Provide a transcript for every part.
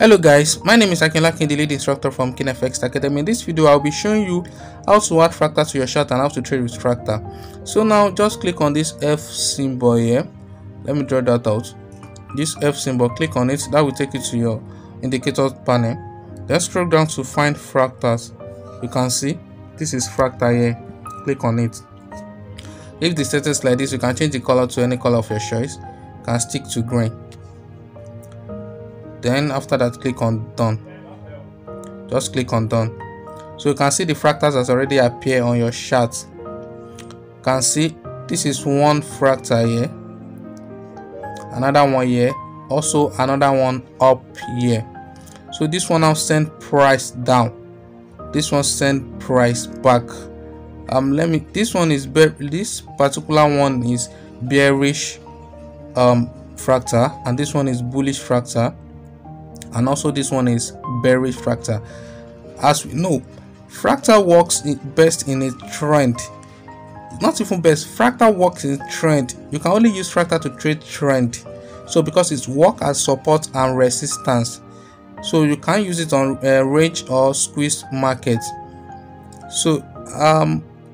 Hello guys, my name is Akinla, the lead instructor from KineFX Academy. In this video, I'll be showing you how to add fractal to your chart and how to trade with fractal. So now just click on this F symbol here. Let me draw that out. This F symbol, click on it. That will take you to your indicator panel. Then scroll down to find fractals. You can see this is fractal here. Click on it. If the status is like this, you can change the color to any color of your choice. You can stick to green. Then after that, click on done. Just click on done. So you can see the fractals has already appeared on your chart. You can see this is one fractal here, another one here, also another one up here. So this one now send price down, this one send price back. This one is this particular one is bearish fractal, and this one is bullish fractal, and also this one is bearish fractal. As we know, fractal works best in a trend. Not even best, fractal works in trend. You can only use fractal to trade trend. So because it's work as support and resistance, so you can use it on range or squeeze market. So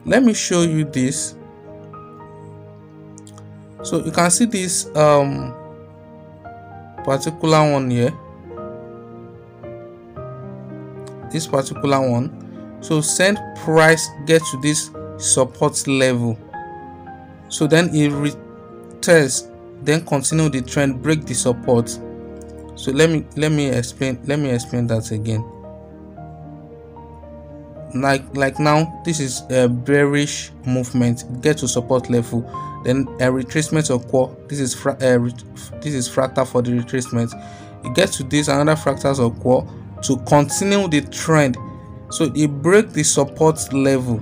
let me show you this. So you can see this particular one here, this particular one. So send price get to this support level, so then it retests, then continue the trend, break the support. So let me explain that again. Like now, this is a bearish movement, get to support level, then a retracement occur. This is fractal for the retracement. It gets to this, another fractals occur to continue the trend. So it break the support level.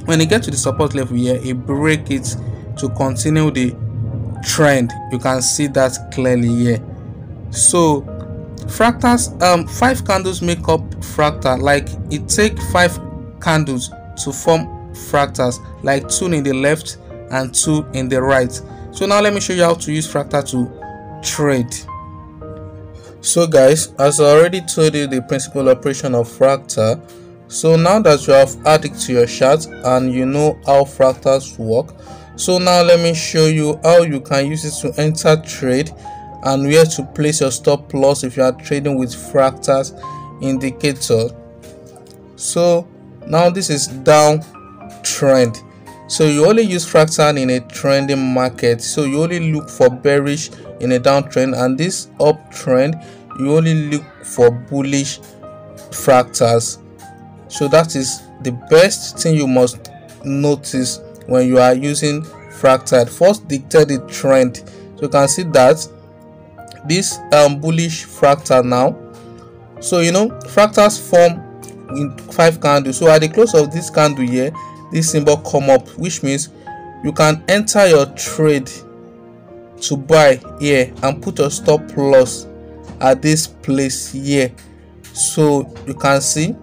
When it gets to the support level here, it break it to continue the trend. You can see that clearly here. So fractals, 5 candles make up fractal. Like it take 5 candles to form fractals, like 2 in the left and 2 in the right. So now let me show you how to use fractal to trade. So guys, as I already told you the principal operation of fractal, so now that you have added to your chart and you know how fractals work, so now let me show you how you can use it to enter trade and where to place your stop loss if you are trading with fractals indicator. So now this is down trend. So you only use fractal in a trending market. So you only look for bearish in a downtrend, and this uptrend you only look for bullish fractals. So that is the best thing you must notice when you are using fractal. First, dictate the trend. So you can see that this bullish fractal now. So you know fractals form in 5 candles. So at the close of this candle here, this symbol come up, which means you can enter your trade to buy here and put your stop loss at this place here. So you can see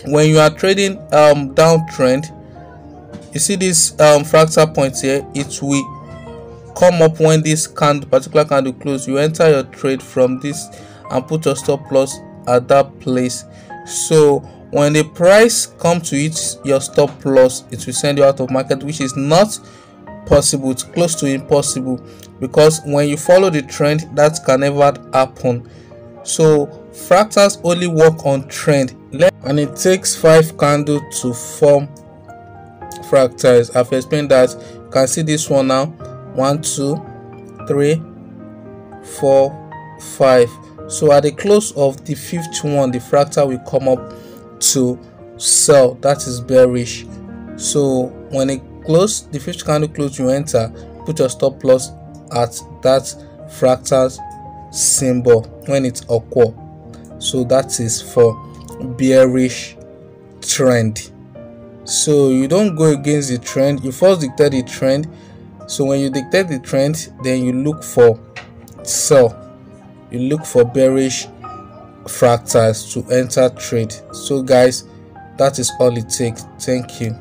when you are trading downtrend, you see this fractal point here, it will come up when this particular candle close. You enter your trade from this and put your stop loss at that place. So when the price come to hit your stop loss, it will send you out of market, which is not possible. It's close to impossible, because when you follow the trend, that can never happen. So fractals only work on trend, and it takes 5 candles to form fractals. I've explained that. You can see this one now, 1 2 3 4 5. So at the close of the 5th one, the fractal will come up to sell, that is bearish. So when it close, the 5th candle close, you enter, put your stop loss at that fractal symbol when it occur. So that is for bearish trend. So you don't go against the trend, you first dictate the trend. So when you dictate the trend, then you look for sell, you look for bearish fractals to enter trade. So guys, that is all it takes. Thank you.